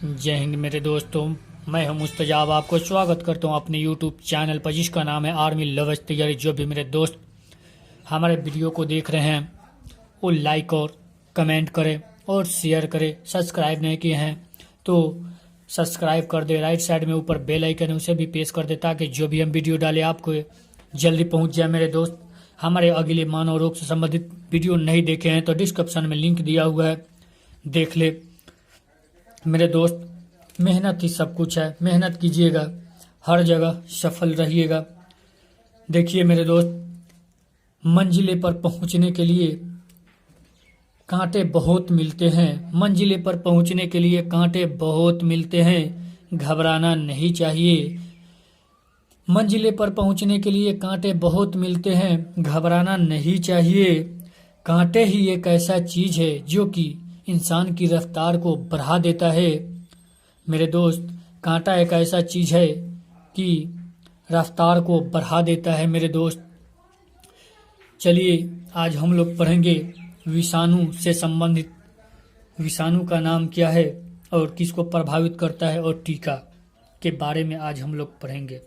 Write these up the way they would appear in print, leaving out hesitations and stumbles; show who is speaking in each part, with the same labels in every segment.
Speaker 1: जय हिंद मेरे दोस्तों। मैं हूं मुस्तजाब, आपको स्वागत करता हूं अपने यूट्यूब चैनल पर जिसका नाम है आर्मी लवर्स तैयारी। जो भी मेरे दोस्त हमारे वीडियो को देख रहे हैं वो लाइक और कमेंट करें और शेयर करें। सब्सक्राइब नहीं किए हैं तो सब्सक्राइब कर दे। राइट साइड में ऊपर बेल आइकन है उसे भी प्रेस कर दे ताकि जो भी हम वीडियो डालें आपको जल्दी पहुंच जाए। मेरे दोस्त हमारे अगले मानव रोग से संबंधित वीडियो नहीं देखे हैं तो डिस्क्रिप्शन में लिंक दिया हुआ है, देख ले। मेरे दोस्त मेहनत ही सब कुछ है, मेहनत कीजिएगा, हर जगह सफल रहिएगा। देखिए मेरे दोस्त, मंजिले पर पहुंचने के लिए कांटे बहुत मिलते हैं, मंजिले पर पहुंचने के लिए कांटे बहुत मिलते हैं, घबराना नहीं चाहिए। मंजिले पर पहुंचने के लिए कांटे बहुत मिलते हैं, घबराना नहीं चाहिए। कांटे ही एक ऐसा चीज है जो कि इंसान की रफ्तार को बढ़ा देता है। मेरे दोस्त, कांटा एक ऐसा चीज है कि रफ्तार को बढ़ा देता है। मेरे दोस्त चलिए आज हम लोग पढ़ेंगे विषाणु से संबंधित। विषाणु का नाम क्या है और किसको प्रभावित करता है और टीका के बारे में आज हम लोग पढ़ेंगे।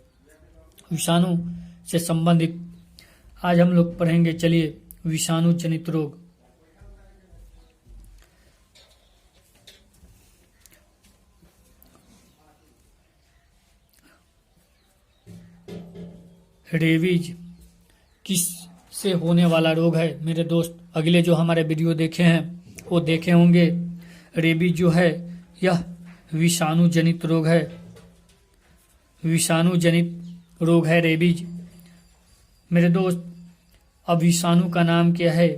Speaker 1: विषाणु से संबंधित आज हम लोग पढ़ेंगे। चलिए, विषाणु जनित रोग। रेबीज किस से होने वाला रोग है मेरे दोस्त? अगले जो हमारे वीडियो देखे हैं वो देखे होंगे। रेबीज जो है यह विषाणु जनित रोग है। विषाणु जनित रोग है रेबीज। मेरे दोस्त, अब विषाणु का नाम क्या है?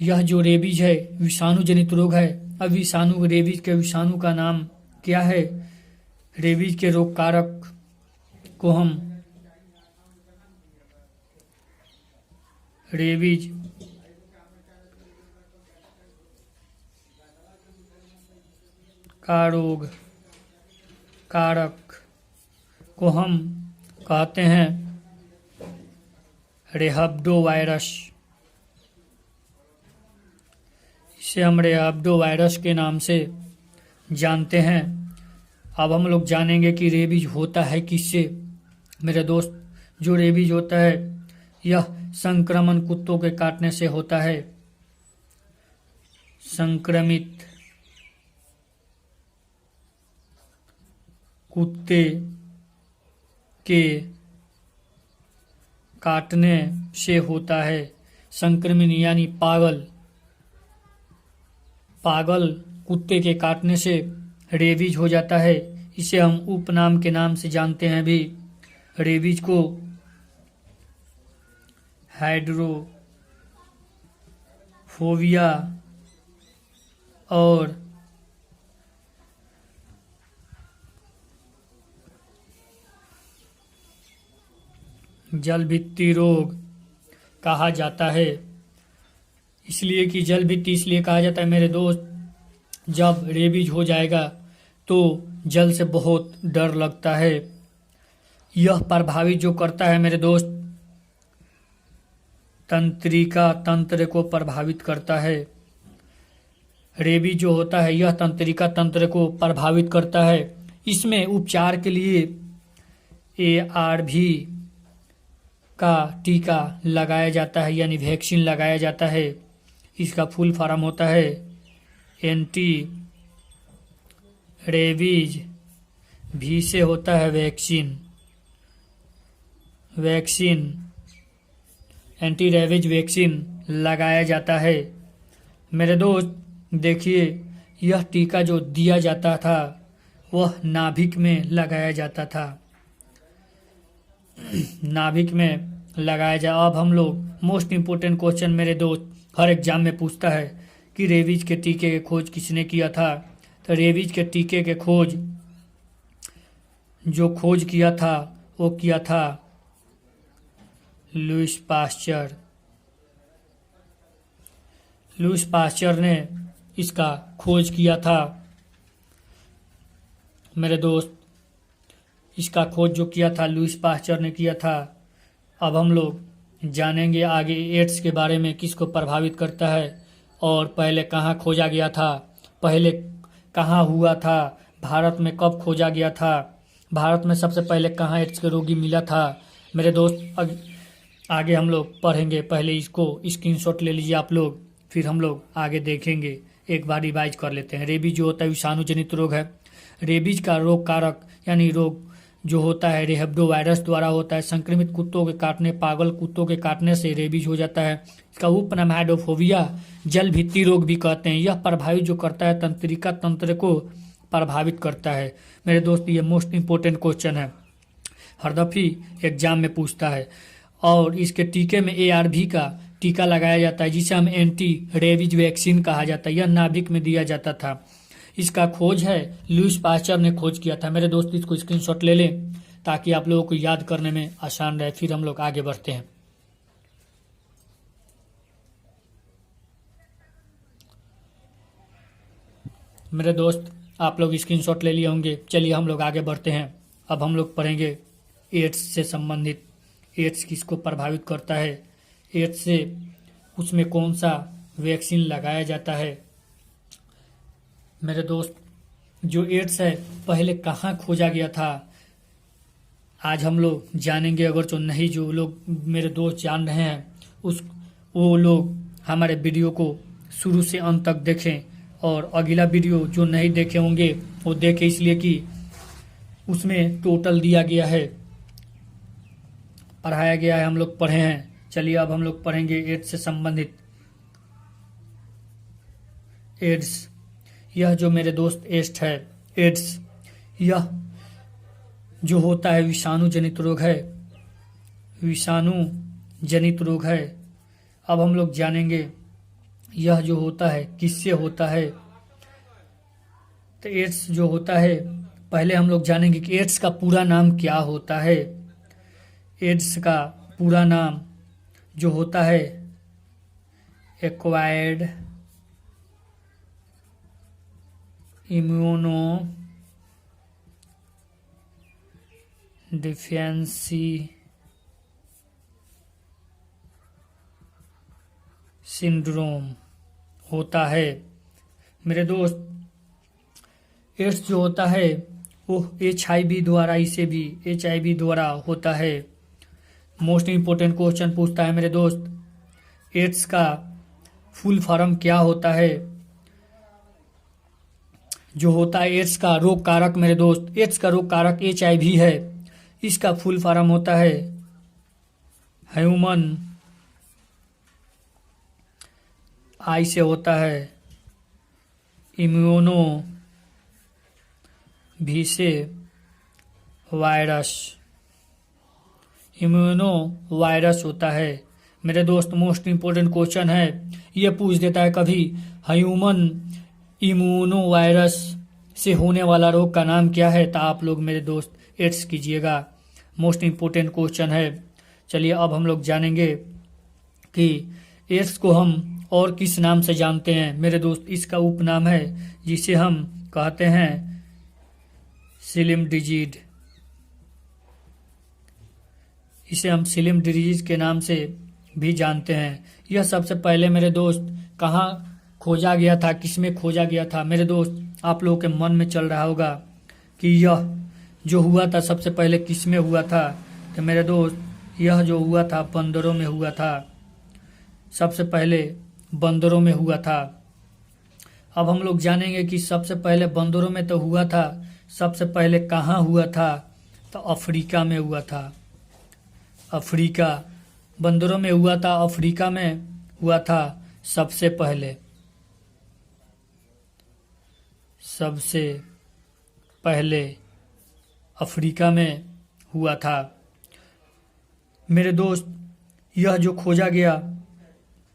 Speaker 1: यह जो रेबीज है विषाणु जनित रोग है। अब विषाणु रेबीज के विषाणु का नाम क्या है? रेबीज के रोग कारक को हम रेबीज का रोग कारक को हम कहते हैं रेहब्डो वायरस। इसे हम रेहब्डो वायरस के नाम से जानते हैं। अब हम लोग जानेंगे कि रेबीज होता है किससे। मेरे दोस्त, जो रेबीज होता है यह संक्रमण कुत्तों के काटने से होता है। संक्रमित कुत्ते के काटने से होता है। संक्रमित यानी पागल कुत्ते के काटने से रेबीज हो जाता है। इसे हम उपनाम के नाम से जानते हैं भी। रेबीज को हाइड्रोफोबिया और जल भित्ति रोग कहा जाता है। इसलिए कि जल भित्ति इसलिए कहा जाता है मेरे दोस्त, जब रेबीज हो जाएगा तो जल से बहुत डर लगता है। यह प्रभावित जो करता है मेरे दोस्त, तंत्रिका तंत्र को प्रभावित करता है। रेबीज जो होता है यह तंत्रिका तंत्र को प्रभावित करता है। इसमें उपचार के लिए ARV का टीका लगाया जाता है, यानी वैक्सीन लगाया जाता है। इसका फुल फॉर्म होता है एंटी रेबीज। भी से होता है वैक्सीन। एंटी रेबीज वैक्सीन लगाया जाता है। मेरे दोस्त देखिए, यह टीका जो दिया जाता था वह नाभिक में लगाया जाता था। नाभिक में लगाया जा। अब हम लोग मोस्ट इम्पोर्टेंट क्वेश्चन मेरे दोस्त, हर एग्जाम में पूछता है कि रेबीज के टीके के खोज किसने किया था? तो रेबीज के टीके के खोज किया था वो किया था लुईस पास्चर। लुईस पास्चर ने इसका खोज किया था। मेरे दोस्त, इसका खोज जो किया था लुईस पास्चर ने किया था। अब हम लोग जानेंगे आगे एड्स के बारे में, किसको प्रभावित करता है और पहले कहाँ खोजा गया था, पहले कहाँ हुआ था, भारत में कब खोजा गया था, भारत में सबसे पहले कहाँ एड्स के रोगी मिला था। मेरे दोस्त आगे हम लोग पढ़ेंगे, पहले इसको स्क्रीनशॉट ले लीजिए आप लोग, फिर हम लोग आगे देखेंगे। एक बार रिवाइज कर लेते हैं। रेबीज जो होता है विषाणु जनित रोग है। रेबीज का रोग कारक यानी रोग जो होता है रेहब्डो वायरस द्वारा होता है। संक्रमित कुत्तों के काटने, पागल कुत्तों के काटने से रेबीज हो जाता है। इसका उपनाम हाइड्रोफोबिया, जल भित्ति रोग भी कहते हैं। यह प्रभावित जो करता है तंत्रिका तंत्र को प्रभावित करता है। मेरे दोस्त ये मोस्ट इंपोर्टेंट क्वेश्चन है, हर दफी एग्जाम में पूछता है। और इसके टीके में ARV का टीका लगाया जाता है, जिसे हम एंटी रेबीज वैक्सीन कहा जाता है। यह नाभिक में दिया जाता था। इसका खोज है लुईस पास्चर ने खोज किया था। मेरे दोस्त इसको स्क्रीनशॉट ले लें ताकि आप लोगों को याद करने में आसान रहे। फिर हम लोग आगे बढ़ते हैं। मेरे दोस्त आप लोग स्क्रीनशॉट ले लिए होंगे। चलिए हम लोग आगे बढ़ते हैं। अब हम लोग पढ़ेंगे एड्स से संबंधित। एड्स किसको प्रभावित करता है, एड्स से उसमें कौन सा वैक्सीन लगाया जाता है। मेरे दोस्त जो एड्स है पहले कहाँ खोजा गया था, आज हम लोग जानेंगे। अगर जो नहीं, जो लोग मेरे दोस्त जान रहे हैं वो लोग हमारे वीडियो को शुरू से अंत तक देखें। और अगला वीडियो जो नहीं देखे होंगे वो देखें, इसलिए कि उसमें टोटल दिया गया है, पढ़ाया गया है, हम लोग पढ़े हैं। चलिए अब हम लोग पढ़ेंगे एड्स से संबंधित। एड्स, यह जो मेरे दोस्त एड्स यह जो होता है विषाणु जनित रोग है, विषाणु जनित रोग है। अब हम लोग जानेंगे यह जो होता है किससे होता है। तो एड्स जो होता है, पहले हम लोग जानेंगे कि एड्स का पूरा नाम क्या होता है। एड्स का पूरा नाम जो होता है एक्वायर्ड इम्यूनो डिफिशिएंसी सिंड्रोम होता है। मेरे दोस्त एड्स जो होता है वो HIV द्वारा, इसे भी HIV द्वारा होता है। मोस्ट इंपोर्टेंट क्वेश्चन पूछता है मेरे दोस्त, एड्स का फुल फॉर्म क्या होता है। जो होता है एड्स का रोग कारक, मेरे दोस्त एड्स का रोग कारक HIV है। इसका फुल फॉर्म होता है ह्यूमन, आई से होता है इम्यूनो, भी से वायरस, इम्यूनो वायरस होता है। मेरे दोस्त मोस्ट इंपोर्टेंट क्वेश्चन है, ये पूछ देता है कभी ह्यूमन इम्यूनो वायरस से होने वाला रोग का नाम क्या है, तो आप लोग मेरे दोस्त एड्स कीजिएगा। मोस्ट इंपोर्टेंट क्वेश्चन है। चलिए अब हम लोग जानेंगे कि एड्स को हम और किस नाम से जानते हैं। मेरे दोस्त इसका उपनाम है जिसे हम कहते हैं स्लिम डिजीज। इसे हम स्लिम डिजीज के नाम से भी जानते हैं। यह सबसे पहले मेरे दोस्त कहाँ खोजा गया था, किसमें खोजा गया था। मेरे दोस्त आप लोगों के मन में चल रहा होगा कि यह जो हुआ था सबसे पहले किसमें हुआ था। तो मेरे दोस्त यह जो हुआ था बंदरों में हुआ था, सबसे पहले बंदरों में हुआ था। अब हम लोग जानेंगे कि सबसे पहले बंदरों में तो हुआ था, सबसे पहले कहाँ हुआ था, तो अफ्रीका में हुआ था। अफ्रीका, बंदरों में हुआ था, अफ्रीका में हुआ था सबसे पहले, सबसे पहले अफ्रीका में हुआ था। मेरे दोस्त यह जो खोजा गया,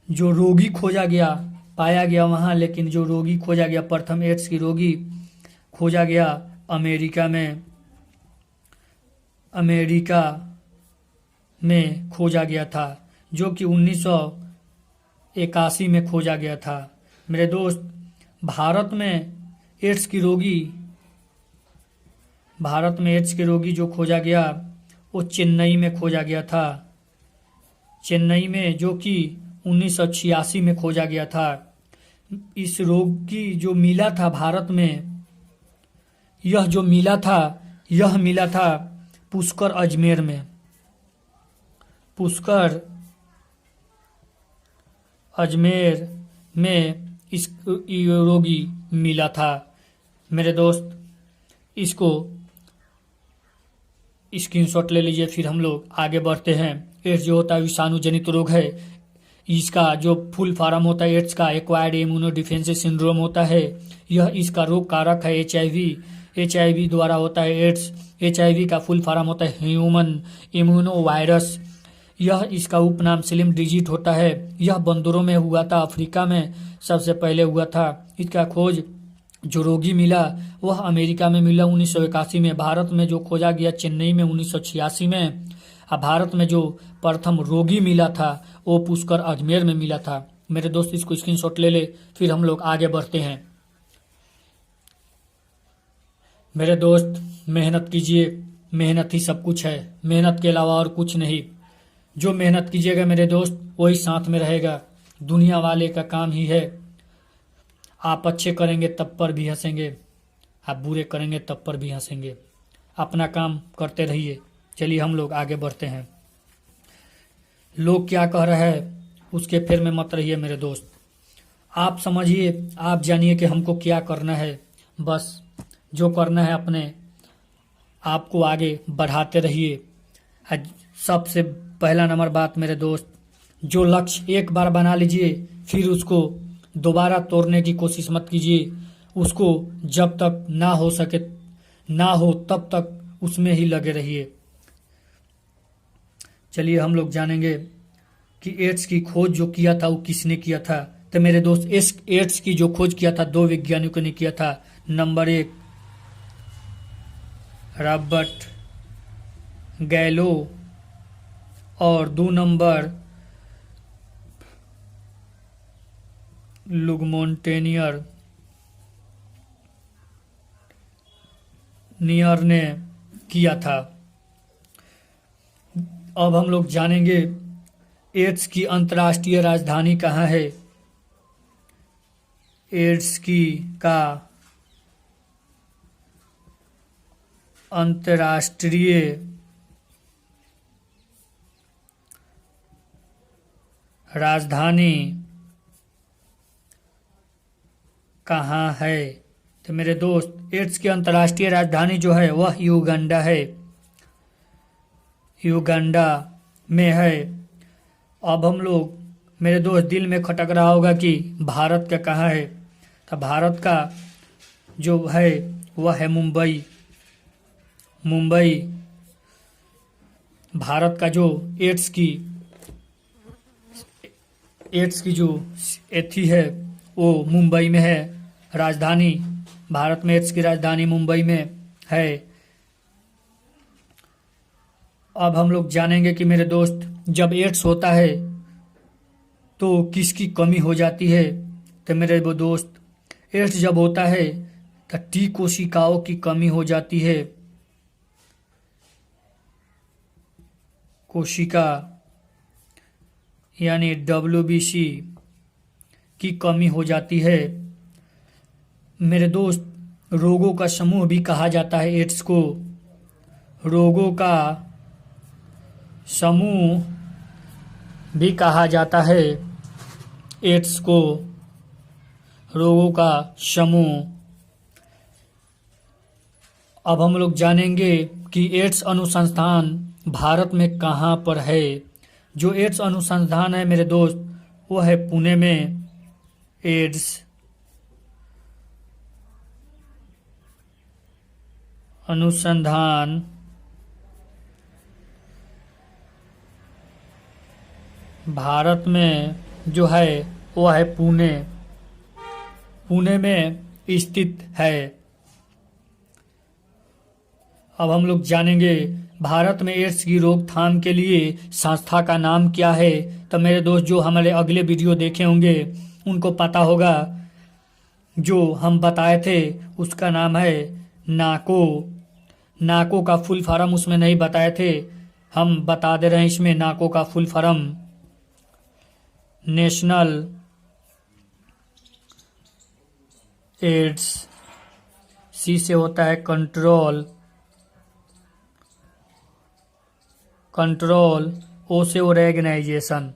Speaker 1: जो रोगी खोजा गया, पाया गया वहाँ, लेकिन जो रोगी खोजा गया, प्रथम एड्स की रोगी खोजा गया अमेरिका में, अमेरिका में खोजा गया था, जो कि 1981 में खोजा गया था। मेरे दोस्त भारत में एड्स की रोगी, भारत में एड्स के रोगी जो खोजा गया वो चेन्नई में खोजा गया था, चेन्नई में, जो कि 1986 में खोजा गया था। इस रोग की जो मिला था भारत में, यह मिला था पुष्कर अजमेर में। पुष्कर अजमेर में इस रोगी मिला था। मेरे दोस्त, इसको स्क्रीनशॉट ले लीजिए, फिर हम लोग आगे बढ़ते हैं। एड्स जो होता है विषाणु जनित रोग है। इसका जो फुल फॉर्म होता है एड्स का एक्वायर्ड इम्यूनो डिफेंसी सिंड्रोम होता है। यह इसका रोग कारक है HIV द्वारा होता है एड्स। HIV का फुल फॉर्म होता है ह्यूमन इम्यूनो वायरस। यह इसका उपनाम स्लिम डिजीट होता है। यह बंदरों में हुआ था, अफ्रीका में सबसे पहले हुआ था। इसका खोज जो रोगी मिला वह अमेरिका में मिला 1981 में। भारत में जो खोजा गया चेन्नई में 1986 में। और भारत में जो प्रथम रोगी मिला था वो पुष्कर अजमेर में मिला था। मेरे दोस्त, इसको स्क्रीनशॉट ले ले, फिर हम लोग आगे बढ़ते हैं। मेरे दोस्त, मेहनत कीजिए, मेहनत ही सब कुछ है, मेहनत के अलावा और कुछ नहीं। जो मेहनत कीजिएगा मेरे दोस्त वही साथ में रहेगा। दुनिया वाले का काम ही है, आप अच्छे करेंगे तब पर भी हंसेंगे, आप बुरे करेंगे तब पर भी हंसेंगे। अपना काम करते रहिए। चलिए हम लोग आगे बढ़ते हैं। लोग क्या कह रहे हैं उसके फेर में मत रहिए मेरे दोस्त। आप समझिए, आप जानिए कि हमको क्या करना है। बस जो करना है अपने आप को आगे बढ़ाते रहिए। सबसे पहला नंबर बात मेरे दोस्त, जो लक्ष्य एक बार बना लीजिए फिर उसको दोबारा तोड़ने की कोशिश मत कीजिए। उसको जब तक ना हो तब तक उसमें ही लगे रहिए। चलिए हम लोग जानेंगे कि एड्स की खोज जो किया था वो किसने किया था। तो मेरे दोस्त, एड्स की जो खोज किया था 2 वैज्ञानिकों ने किया था। नंबर 1 रॉबर्ट गैलो और 2 नंबर लुगमोंटेनियर ने किया था। अब हम लोग जानेंगे एड्स की अंतर्राष्ट्रीय राजधानी कहाँ है। एड्स का अंतर्राष्ट्रीय राजधानी कहाँ है। तो मेरे दोस्त, एड्स की अंतर्राष्ट्रीय राजधानी जो है वह युगांडा है, युगांडा में है। अब हम लोग, मेरे दोस्त, दिल में खटक रहा होगा कि भारत का कहाँ है। तो भारत का जो है वह है मुंबई। भारत का जो एड्स की जो एथी है वो मुंबई में है। राजधानी, भारत में एड्स की राजधानी मुंबई में है। अब हम लोग जानेंगे कि मेरे दोस्त, जब एड्स होता है तो किसकी कमी हो जाती है। तो मेरे वो दोस्त, एड्स जब होता है तो टी कोशिकाओं की कमी हो जाती है। कोशिका यानी WBC की कमी हो जाती है। मेरे दोस्त, रोगों का समूह भी कहा जाता है एड्स को। रोगों का समूह भी कहा जाता है एड्स को। रोगों का समूह। अब हम लोग जानेंगे कि एड्स अनुसंधान भारत में कहाँ पर है। जो एड्स अनुसंधान है मेरे दोस्त वो है पुणे में। एड्स अनुसंधान भारत में जो है वो है पुणे में स्थित है। अब हम लोग जानेंगे भारत में एड्स की रोकथाम के लिए संस्था का नाम क्या है। तो मेरे दोस्त, जो हमारे अगले वीडियो देखे होंगे उनको पता होगा। जो हम बताए थे उसका नाम है नाको। नाको का फुल फॉर्म उसमें नहीं बताए थे, हम बता दे रहे हैं इसमें। नाको का फुल फॉर्म नेशनल एड्स। सी से होता है कंट्रोल, कंट्रोल। ओ से ऑर्गेनाइजेशन,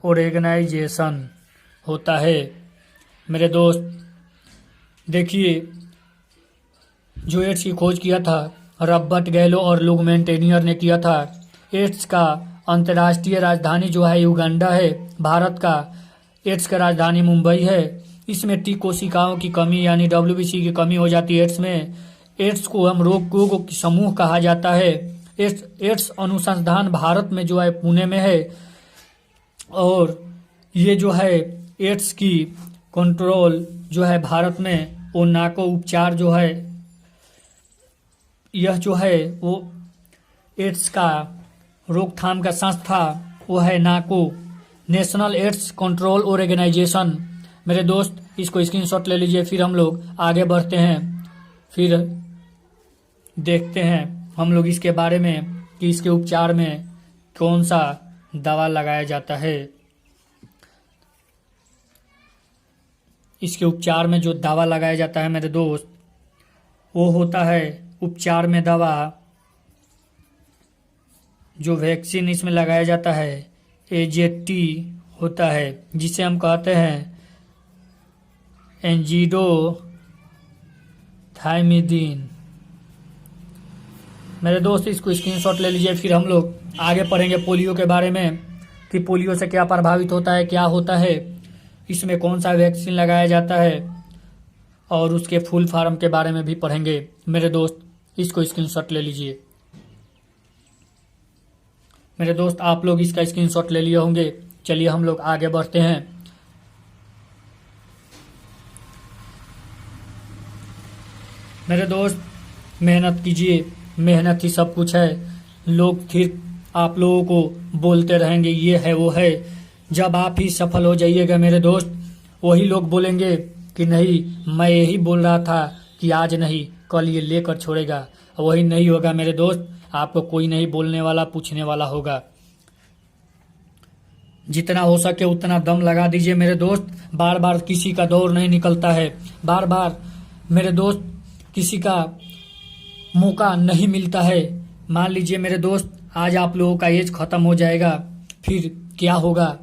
Speaker 1: ऑर्गेनाइजेशन होता है। मेरे दोस्त देखिए, जो एड्स की खोज किया था रॉबर्ट गैलो और लुक मेंटेनियर ने किया था। एड्स का अंतर्राष्ट्रीय राजधानी जो है युगांडा है। भारत का एड्स का राजधानी मुंबई है। इसमें टी कोशिकाओं की कमी यानी WBC की कमी हो जाती है एड्स में। एड्स को हम रोगों की समूह कहा जाता है। एड्स अनुसंधान भारत में जो है पुणे में है। और ये जो है एड्स की कंट्रोल जो है भारत में, वो नाको उपचार जो है, यह जो है वो एड्स का रोकथाम का संस्था वो है नाको, नेशनल एड्स कंट्रोल ऑर्गेनाइजेशन। मेरे दोस्त इसको स्क्रीनशॉट ले लीजिए। फिर हम लोग आगे बढ़ते हैं, फिर देखते हैं हम लोग इसके बारे में कि इसके उपचार में कौन सा दवा लगाया जाता है। इसके उपचार में जो दवा लगाया जाता है मेरे दोस्त, वो होता है उपचार में दवा, जो वैक्सीन इसमें लगाया जाता है AZT होता है, जिसे हम कहते हैं एंजिडोथाइमिडीन। मेरे दोस्त इसको स्क्रीनशॉट ले लीजिए। फिर हम लोग आगे पढ़ेंगे पोलियो के बारे में कि पोलियो से क्या प्रभावित होता है, क्या होता है, इसमें कौन सा वैक्सीन लगाया जाता है, और उसके फुल फॉर्म के बारे में भी पढ़ेंगे। मेरे दोस्त इसको स्क्रीनशॉट ले लीजिए। मेरे दोस्त आप लोग इसका स्क्रीनशॉट ले लिए होंगे। चलिए हम लोग आगे बढ़ते हैं। मेरे दोस्त मेहनत कीजिए, मेहनत ही सब कुछ है। लोग फिर आप लोगों को बोलते रहेंगे ये है वो है। जब आप ही सफल हो जाइएगा मेरे दोस्त, वही लोग बोलेंगे कि नहीं मैं यही बोल रहा था कि आज नहीं कल ये लेकर छोड़ेगा। वही नहीं होगा मेरे दोस्त, आपको कोई नहीं बोलने वाला, पूछने वाला होगा। जितना हो सके उतना दम लगा दीजिए मेरे दोस्त। बार बार किसी का दौर नहीं निकलता है। बार बार मेरे दोस्त किसी का मौका नहीं मिलता है। मान लीजिए मेरे दोस्त आज आप लोगों का एज खत्म हो जाएगा, फिर क्या होगा।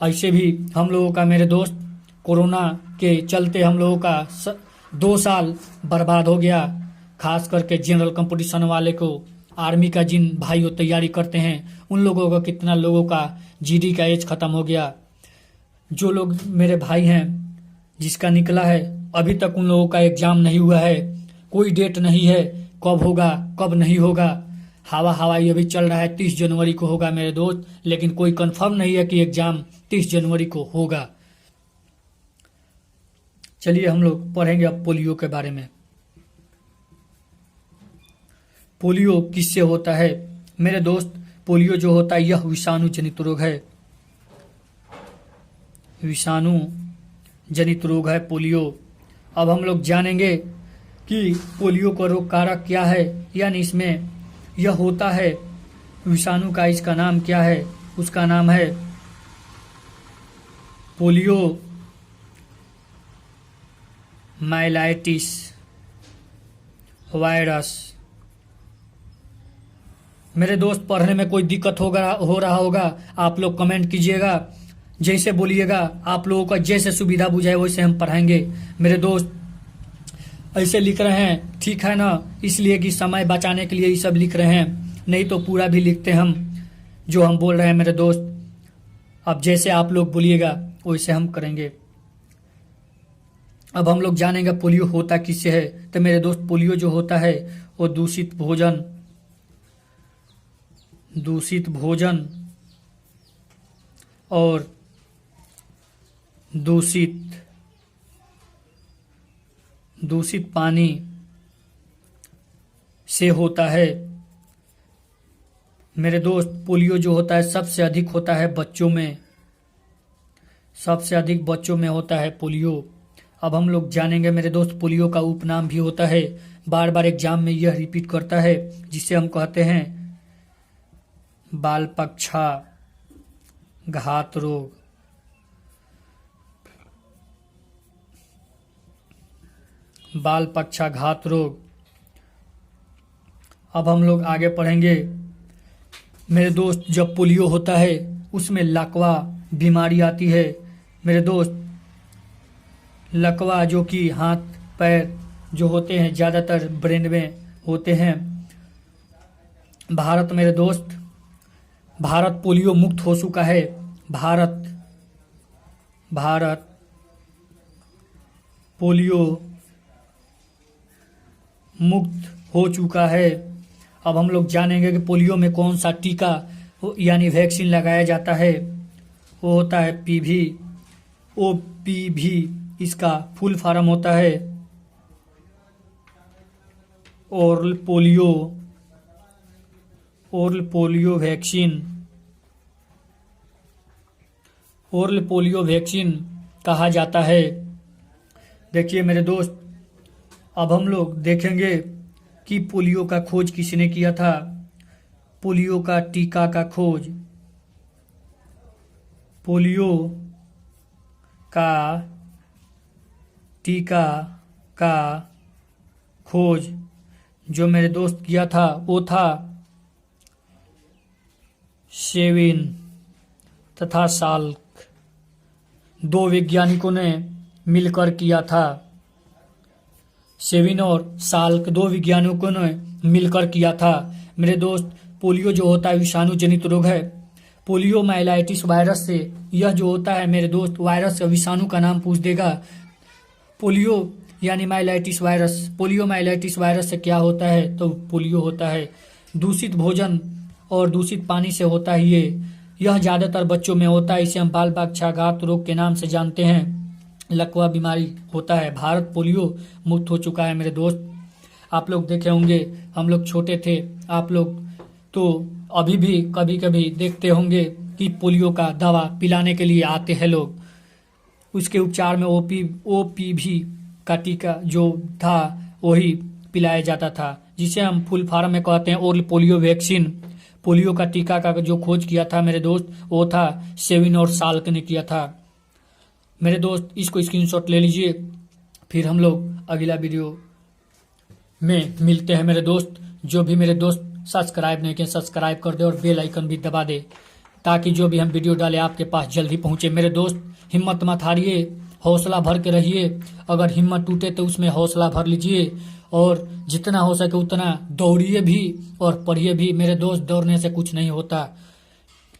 Speaker 1: ऐसे भी हम लोगों का मेरे दोस्त कोरोना के चलते हम लोगों का 2 साल बर्बाद हो गया। खास करके जनरल कंपटीशन वाले को, आर्मी का जिन भाइयों तैयारी करते हैं उन लोगों का, कितना लोगों का GD का एज खत्म हो गया। जो लोग मेरे भाई हैं जिसका निकला है, अभी तक उन लोगों का एग्जाम नहीं हुआ है। कोई डेट नहीं है कब होगा कब नहीं होगा। हवा हवाई अभी चल रहा है 30 जनवरी को होगा मेरे दोस्त, लेकिन कोई कंफर्म नहीं है कि एग्जाम 30 जनवरी को होगा। चलिए हम लोग पढ़ेंगे अब पोलियो के बारे में। पोलियो किससे होता है मेरे दोस्त? पोलियो जो होता है यह विषाणु जनित रोग है। विषाणु जनित रोग है पोलियो। अब हम लोग जानेंगे कि पोलियो का रोग कारक क्या है, यानी इसमें यह होता है विषाणु का, इसका नाम क्या है? उसका नाम है पोलियो माइलाइटिस वायरस। मेरे दोस्त पढ़ने में कोई दिक्कत हो रहा होगा, आप लोग कमेंट कीजिएगा। जैसे बोलिएगा, आप लोगों का जैसे सुविधा बुझाए वैसे हम पढ़ाएंगे। मेरे दोस्त ऐसे लिख रहे हैं, ठीक है ना, इसलिए कि समय बचाने के लिए ये सब लिख रहे हैं, नहीं तो पूरा भी लिखते हम जो हम बोल रहे हैं मेरे दोस्त। अब जैसे आप लोग बोलिएगा वैसे हम करेंगे। अब हम लोग जानेंगे पोलियो होता किससे है। तो मेरे दोस्त पोलियो जो होता है वो दूषित भोजन और दूषित पानी से होता है। मेरे दोस्त पोलियो जो होता है सबसे अधिक होता है बच्चों में, सबसे अधिक बच्चों में होता है पोलियो। अब हम लोग जानेंगे मेरे दोस्त पोलियो का उपनाम भी होता है, बार बार एग्जाम में यह रिपीट करता है, जिसे हम कहते हैं बालपक्षा। घात रोग, बाल पक्षाघात रोग। अब हम लोग आगे पढ़ेंगे मेरे दोस्त, जब पोलियो होता है उसमें लकवा बीमारी आती है मेरे दोस्त। लकवा जो कि हाथ पैर जो होते हैं ज़्यादातर ब्रेन में होते हैं। भारत मेरे दोस्त, भारत पोलियो मुक्त हो चुका है। भारत पोलियो मुक्त हो चुका है। अब हम लोग जानेंगे कि पोलियो में कौन सा टीका यानी वैक्सीन लगाया जाता है। वो होता है OPV, इसका फुल फॉर्म होता है ओरल पोलियो वैक्सीन कहा जाता है। देखिए मेरे दोस्त, अब हम लोग देखेंगे कि पोलियो का खोज किसने किया था। पोलियो का टीका का खोज, पोलियो का टीका का खोज जो मेरे दोस्त किया था वो था सेविन तथा साल्क, दो वैज्ञानिकों ने मिलकर किया था। सेविन और साल्क दो वैज्ञानिकों ने मिलकर किया था मेरे दोस्त। पोलियो जो होता है विषाणु जनित रोग है। पोलियो माइलाइटिस वायरस से यह जो होता है मेरे दोस्त, वायरस या विषाणु का नाम पूछ देगा। पोलियो यानी myelitis virus, polio myelitis virus से क्या होता है, तो पोलियो होता है दूषित भोजन और दूषित पानी से होता है। यह ज़्यादातर बच्चों में होता है। इसे हम बाल पक्षाघात रोग के नाम से जानते हैं। लकवा बीमारी होता है। भारत पोलियो मुक्त हो चुका है मेरे दोस्त। आप लोग देखे होंगे, हम लोग छोटे थे, आप लोग तो अभी भी कभी कभी देखते होंगे कि पोलियो का दवा पिलाने के लिए आते हैं लोग। उसके उपचार में OPV का टीका जो था वही पिलाया जाता था, जिसे हम फुल फॉर्म में कहते हैं ओरल पोलियो वैक्सीन। पोलियो का टीका का जो खोज किया था मेरे दोस्त, वो था सेविन और साल्क ने किया था मेरे दोस्त। इसको स्क्रीनशॉट ले लीजिए। फिर हम लोग अगला वीडियो में मिलते हैं मेरे दोस्त। जो भी मेरे दोस्त सब्सक्राइब नहीं किए सब्सक्राइब कर दे और बेल आइकन भी दबा दे, ताकि जो भी हम वीडियो डालें आपके पास जल्दी पहुंचे मेरे दोस्त। हिम्मत मत हारिए, हौसला भर के रहिए। अगर हिम्मत टूटे तो उसमें हौसला भर लीजिए और जितना हो सके उतना दौड़िए भी और पढ़िए भी मेरे दोस्त। दौड़ने से कुछ नहीं होता।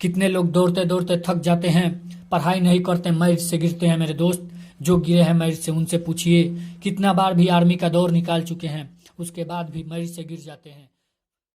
Speaker 1: कितने लोग दौड़ते दौड़ते थक जाते हैं, पढ़ाई नहीं करते, मैरिज से गिरते हैं मेरे दोस्त। जो गिरे हैं मैरिज से उनसे पूछिए, कितना बार भी आर्मी का दौर निकाल चुके हैं, उसके बाद भी मैरिज से गिर जाते हैं।